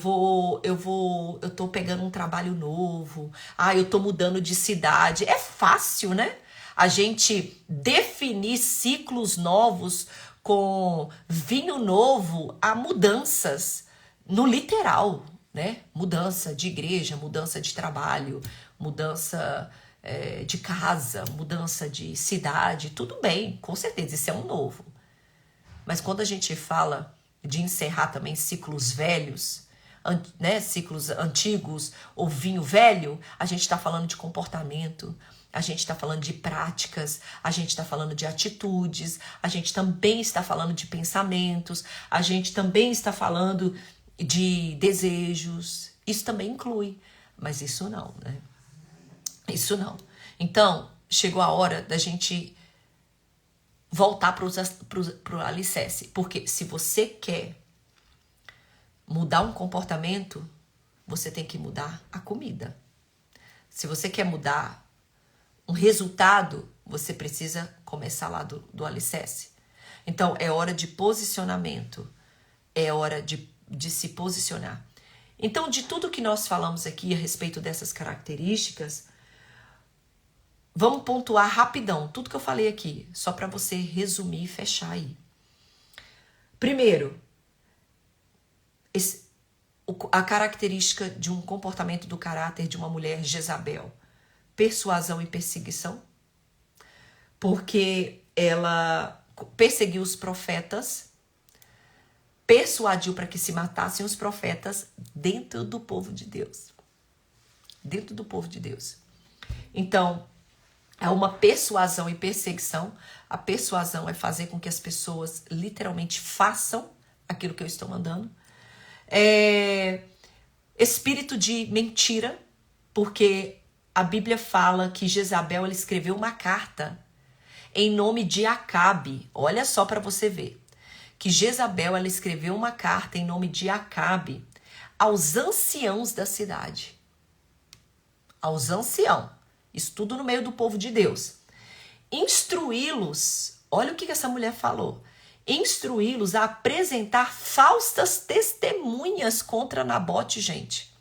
tô pegando um trabalho novo. Eu tô mudando de cidade. É fácil, né? A gente definir ciclos novos com vinho novo a mudanças no literal, né? Mudança de igreja, mudança de trabalho, mudança de casa, mudança de cidade, tudo bem, com certeza, isso é um novo. Mas quando a gente fala de encerrar também ciclos velhos, né, ciclos antigos ou vinho velho, a gente está falando de comportamento, a gente está falando de práticas, a gente está falando de atitudes, a gente também está falando de pensamentos, a gente também está falando de desejos. Isso também inclui, mas isso não, né? Isso não. Então, chegou a hora da gente voltar para o alicerce. Porque se você quer mudar um comportamento, você tem que mudar a comida. Se você quer mudar um resultado, você precisa começar lá do alicerce. Então, é hora de posicionamento. É hora de se posicionar. Então, de tudo que nós falamos aqui a respeito dessas características, vamos pontuar rapidão tudo que eu falei aqui, só para você resumir e fechar aí. Primeiro, a característica de um comportamento do caráter de uma mulher Jezabel: persuasão e perseguição, porque ela perseguiu os profetas, persuadiu para que se matassem os profetas dentro do povo de Deus. Dentro do povo de Deus. Então, é uma persuasão e perseguição. A persuasão é fazer com que as pessoas literalmente façam aquilo que eu estou mandando. Espírito de mentira, porque a Bíblia fala que Jezabel ela escreveu uma carta em nome de Acabe. Olha só para você ver. Que Jezabel ela escreveu uma carta em nome de Acabe aos anciãos da cidade. Aos anciãos. Isso tudo no meio do povo de Deus. Instruí-los, olha o que essa mulher falou. Instruí-los a apresentar falsas testemunhas contra Nabote, gente.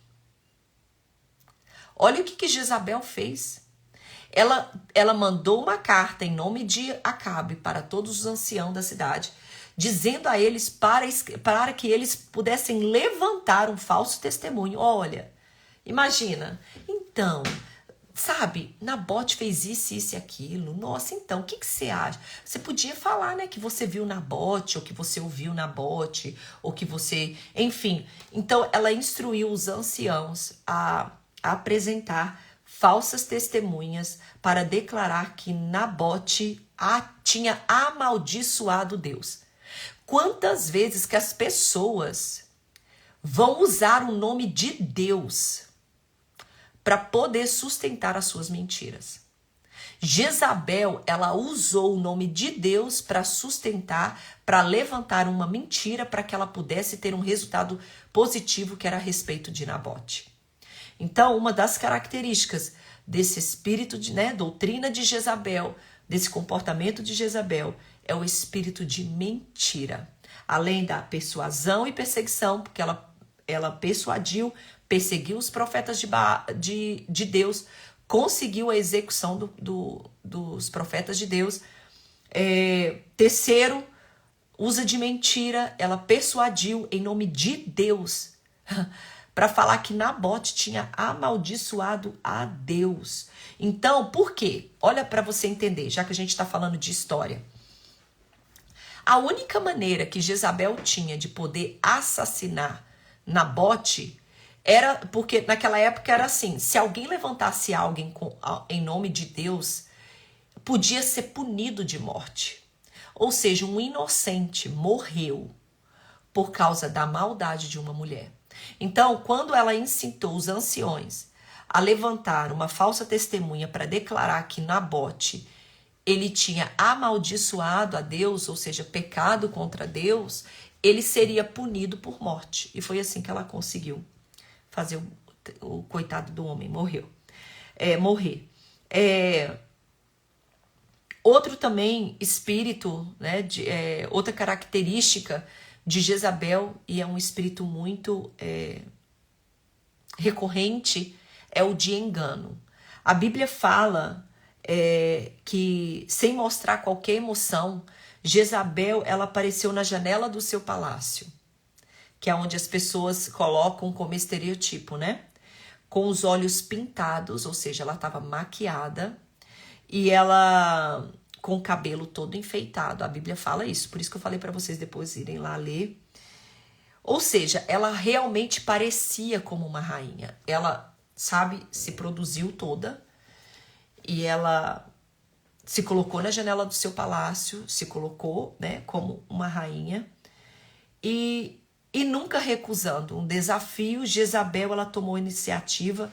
Olha o que Jezabel fez. Ela mandou uma carta em nome de Acabe para todos os anciãos da cidade, dizendo a eles para que eles pudessem levantar um falso testemunho. Olha, imagina. Então, sabe, Nabote fez isso e aquilo. Nossa, então, o que você acha? Você podia falar, né, que você viu Nabote, ou que você ouviu Nabote, ou que você... Enfim, então ela instruiu os anciãos a apresentar falsas testemunhas para declarar que Nabote tinha amaldiçoado Deus. Quantas vezes que as pessoas vão usar o nome de Deus para poder sustentar as suas mentiras? Jezabel, ela usou o nome de Deus para sustentar, para levantar uma mentira para que ela pudesse ter um resultado positivo, que era a respeito de Nabote. Então, uma das características desse espírito doutrina de Jezabel, desse comportamento de Jezabel, é o espírito de mentira. Além da persuasão e perseguição, porque ela persuadiu, perseguiu os profetas de Deus, conseguiu a execução dos profetas de Deus. Terceiro, usa de mentira, ela persuadiu em nome de Deus para falar que Nabote tinha amaldiçoado a Deus. Então, por quê? Olha para você entender, já que a gente está falando de história. A única maneira que Jezabel tinha de poder assassinar Nabote era porque naquela época era assim, se alguém levantasse alguém em nome de Deus, podia ser punido de morte. Ou seja, um inocente morreu por causa da maldade de uma mulher. Então, quando ela incitou os anciões a levantar uma falsa testemunha para declarar que Nabote ele tinha amaldiçoado a Deus, ou seja, pecado contra Deus, ele seria punido por morte. E foi assim que ela conseguiu fazer o coitado do homem morrer. Outro também espírito, né, outra característica de Jezabel, e é um espírito muito recorrente, é o de engano. A Bíblia fala que, sem mostrar qualquer emoção, Jezabel ela apareceu na janela do seu palácio, que é onde as pessoas colocam como estereotipo, né? Com os olhos pintados, ou seja, ela estava maquiada e ela com o cabelo todo enfeitado. A Bíblia fala isso, por isso que eu falei para vocês depois irem lá ler. Ou seja, ela realmente parecia como uma rainha. Ela, sabe, se produziu toda e ela se colocou na janela do seu palácio, se colocou, né, como uma rainha e nunca recusando um desafio. Jezabel, ela tomou iniciativa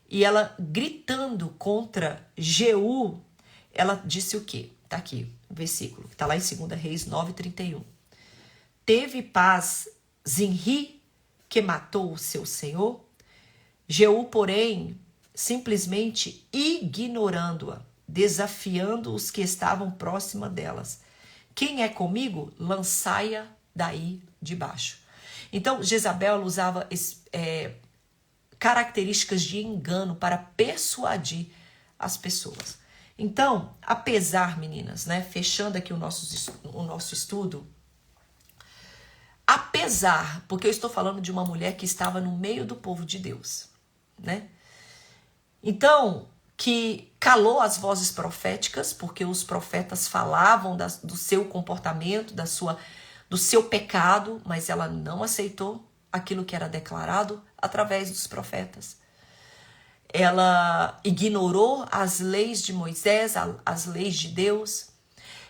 e ela, gritando contra Jeú, ela disse o quê? Tá aqui, o versículo, tá lá em 2 Reis 9:31. Teve paz Zinri, que matou o seu senhor? Jeú, porém, simplesmente ignorando-a, desafiando os que estavam próxima delas. Quem é comigo? Lançai-a daí de baixo. Então, Jezabel usava características de engano para persuadir as pessoas. Então, apesar, meninas, né, fechando aqui o nosso estudo, apesar, porque eu estou falando de uma mulher que estava no meio do povo de Deus, né? Então, que calou as vozes proféticas, porque os profetas falavam do seu comportamento, do seu pecado, mas ela não aceitou aquilo que era declarado através dos profetas. Ela ignorou as leis de Moisés, as leis de Deus.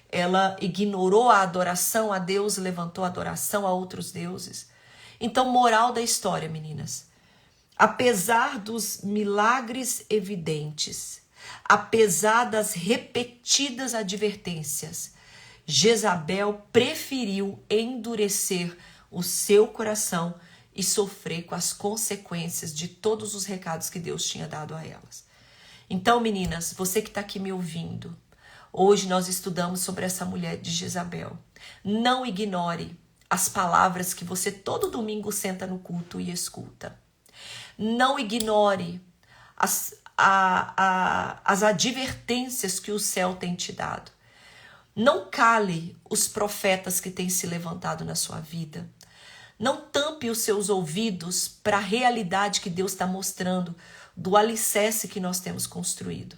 Ela ignorou a adoração a Deus, levantou a adoração a outros deuses. Então, moral da história, meninas. Apesar dos milagres evidentes, apesar das repetidas advertências, Jezabel preferiu endurecer o seu coração e sofrer com as consequências de todos os recados que Deus tinha dado a elas. Então, meninas, você que está aqui me ouvindo, hoje nós estudamos sobre essa mulher de Jezabel. Não ignore as palavras que você todo domingo senta no culto e escuta. Não ignore as advertências que o céu tem te dado. Não cale os profetas que têm se levantado na sua vida. Não tampe os seus ouvidos para a realidade que Deus está mostrando do alicerce que nós temos construído.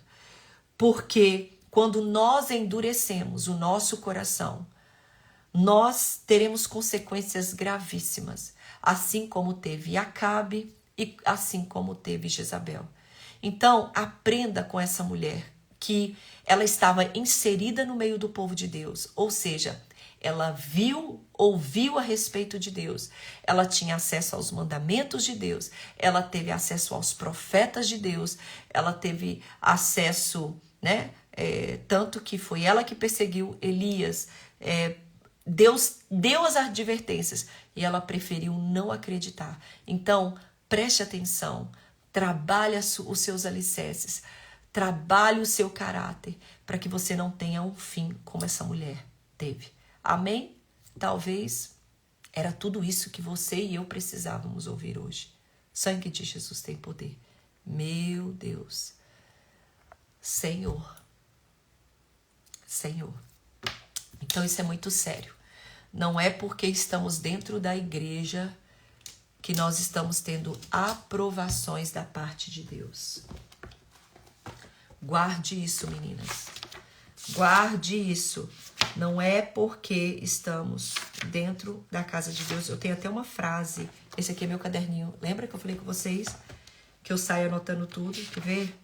Porque quando nós endurecemos o nosso coração, nós teremos consequências gravíssimas, assim como teve Acabe e assim como teve Jezabel. Então, aprenda com essa mulher que ela estava inserida no meio do povo de Deus, ou seja, ela ouviu a respeito de Deus, ela tinha acesso aos mandamentos de Deus, ela teve acesso aos profetas de Deus, ela teve acesso, né? Tanto que foi ela que perseguiu Elias. Deus deu as advertências e ela preferiu não acreditar. Então, preste atenção, trabalhe os seus alicerces, trabalhe o seu caráter para que você não tenha um fim como essa mulher teve. Amém? Talvez era tudo isso que você e eu precisávamos ouvir hoje. Sangue de Jesus tem poder. Meu Deus. Senhor. Então isso é muito sério. Não é porque estamos dentro da igreja que nós estamos tendo aprovações da parte de Deus. Guarde isso, meninas. Guarde isso. Não é porque estamos dentro da casa de Deus. Eu tenho até uma frase. Esse aqui é meu caderninho. Lembra que eu falei com vocês que eu saio anotando tudo? Quer ver?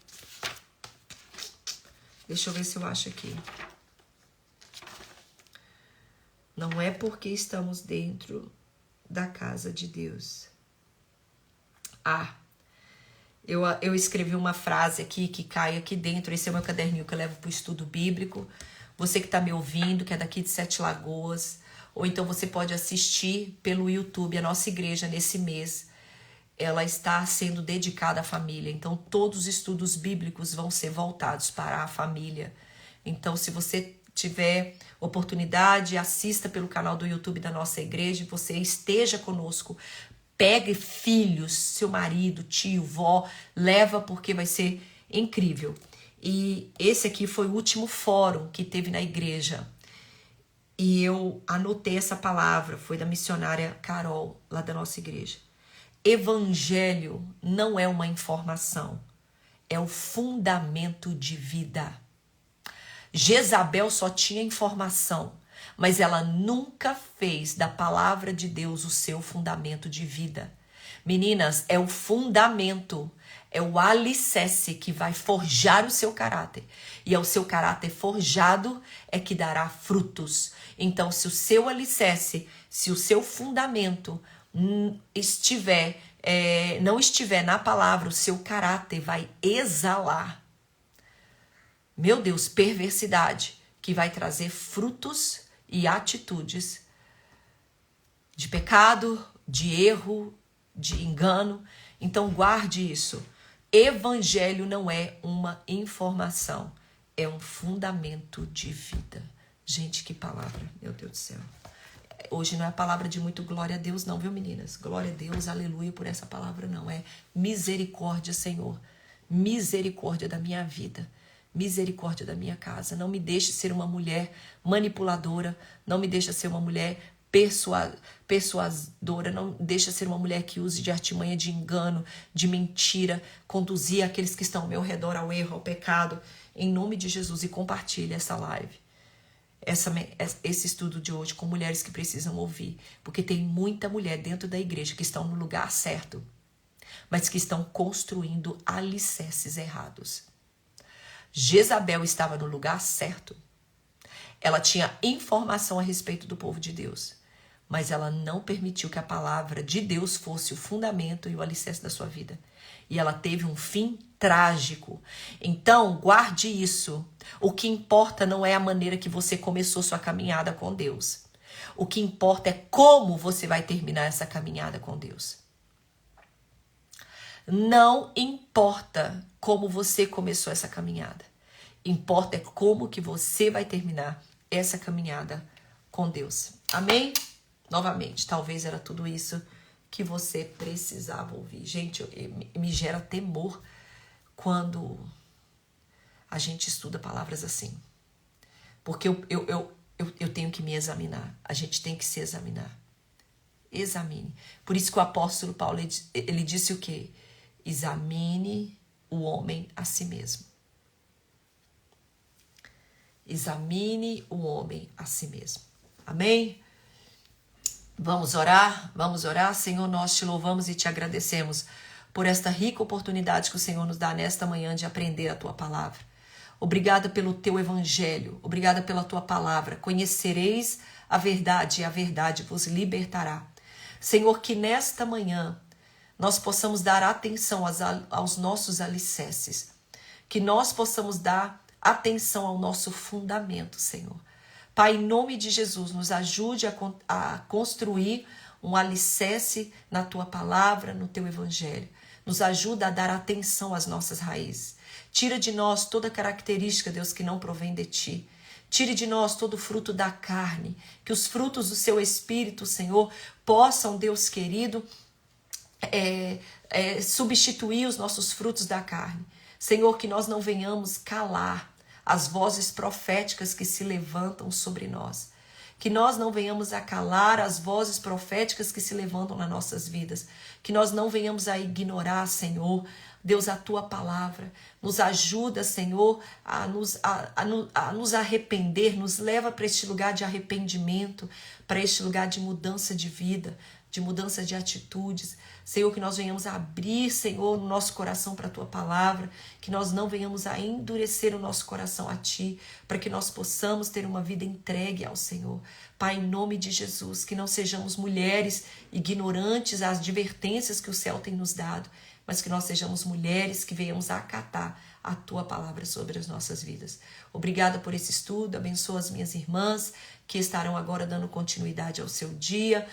Deixa eu ver se eu acho aqui. Não é porque estamos dentro da casa de Deus. Eu escrevi uma frase aqui que cai aqui dentro. Esse é o meu caderninho que eu levo para o estudo bíblico. Você que está me ouvindo, que é daqui de Sete Lagoas, ou então você pode assistir pelo YouTube. A nossa igreja, nesse mês, ela está sendo dedicada à família. Então, todos os estudos bíblicos vão ser voltados para a família. Então, se você tiver oportunidade, assista pelo canal do YouTube da nossa igreja, você esteja conosco. Pegue filhos, seu marido, tio, vó, leva porque vai ser incrível. E esse aqui foi o último fórum que teve na igreja. E eu anotei essa palavra, foi da missionária Carol, lá da nossa igreja. Evangelho não é uma informação, é o fundamento de vida. Jezabel só tinha informação, mas ela nunca fez da palavra de Deus o seu fundamento de vida. Meninas, é o fundamento, é o alicerce que vai forjar o seu caráter. E é o seu caráter forjado é que dará frutos. Então, se o seu alicerce, se o seu fundamento não estiver na palavra, o seu caráter vai exalar. Meu Deus, perversidade, que vai trazer frutos e atitudes de pecado, de erro, de engano. Então guarde isso. Evangelho não é uma informação, é um fundamento de vida. Gente, que palavra, meu Deus do céu. Hoje não é a palavra de muito glória a Deus não, viu, meninas? Glória a Deus, aleluia por essa palavra não. É misericórdia, Senhor. Misericórdia da minha vida. Misericórdia da minha casa. Não me deixe ser uma mulher manipuladora. Não me deixe ser uma mulher persuasora. Não me deixe ser uma mulher que use de artimanha, de engano, de mentira. Conduzir aqueles que estão ao meu redor ao erro, ao pecado. Em nome de Jesus. E compartilhe essa live. Esse estudo de hoje com mulheres que precisam ouvir. Porque tem muita mulher dentro da igreja que estão no lugar certo. Mas que estão construindo alicerces errados. Jezabel estava no lugar certo. Ela tinha informação a respeito do povo de Deus. Mas ela não permitiu que a palavra de Deus fosse o fundamento e o alicerce da sua vida. E ela teve um fim trágico. Então, guarde isso. O que importa não é a maneira que você começou sua caminhada com Deus. O que importa é como você vai terminar essa caminhada com Deus. Não importa como você começou essa caminhada. Importa é como que você vai terminar essa caminhada com Deus. Amém? Novamente, talvez era tudo isso que você precisava ouvir. Gente, me gera temor quando a gente estuda palavras assim. Porque eu tenho que me examinar. A gente tem que se examinar. Examine. Por isso que o apóstolo Paulo, ele disse o quê? Examine o homem a si mesmo. Examine o homem a si mesmo. Amém? Vamos orar? Vamos orar? Senhor, nós te louvamos e te agradecemos por esta rica oportunidade que o Senhor nos dá nesta manhã de aprender a tua palavra. Obrigada pelo teu evangelho. Obrigada pela tua palavra. Conhecereis a verdade e a verdade vos libertará. Senhor, que nesta manhã nós possamos dar atenção aos nossos alicerces. Que nós possamos dar atenção ao nosso fundamento, Senhor. Pai, em nome de Jesus, nos ajude a construir um alicerce na tua palavra, no teu evangelho. Nos ajuda a dar atenção às nossas raízes. Tira de nós toda característica, Deus, que não provém de ti. Tire de nós todo fruto da carne. Que os frutos do seu Espírito, Senhor, possam, Deus querido, substituir os nossos frutos da carne. Senhor, que nós não venhamos calar as vozes proféticas que se levantam sobre nós. Que nós não venhamos a calar as vozes proféticas que se levantam nas nossas vidas. Que nós não venhamos a ignorar, Senhor, Deus, a tua palavra. Nos ajuda, Senhor, a nos arrepender, nos leva para este lugar de arrependimento, para este lugar de mudança de vida, de mudança de atitudes. Senhor, que nós venhamos a abrir, Senhor, o nosso coração para a tua palavra, que nós não venhamos a endurecer o nosso coração a ti, para que nós possamos ter uma vida entregue ao Senhor. Pai, em nome de Jesus, que não sejamos mulheres ignorantes às advertências que o céu tem nos dado, mas que nós sejamos mulheres que venhamos a acatar a tua palavra sobre as nossas vidas. Obrigada por esse estudo, abençoa as minhas irmãs que estarão agora dando continuidade ao seu dia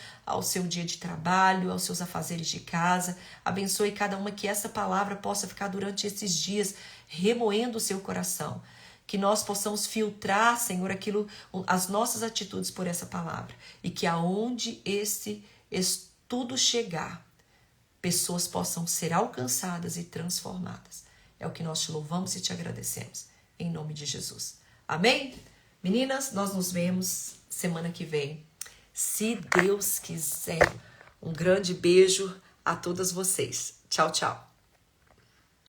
de trabalho, aos seus afazeres de casa. Abençoe cada uma, que essa palavra possa ficar durante esses dias remoendo o seu coração. Que nós possamos filtrar, Senhor, as nossas atitudes por essa palavra. E que aonde esse estudo chegar, pessoas possam ser alcançadas e transformadas. É o que nós te louvamos e te agradecemos. Em nome de Jesus. Amém? Meninas, nós nos vemos semana que vem. Se Deus quiser. Um grande beijo a todas vocês. Tchau, tchau.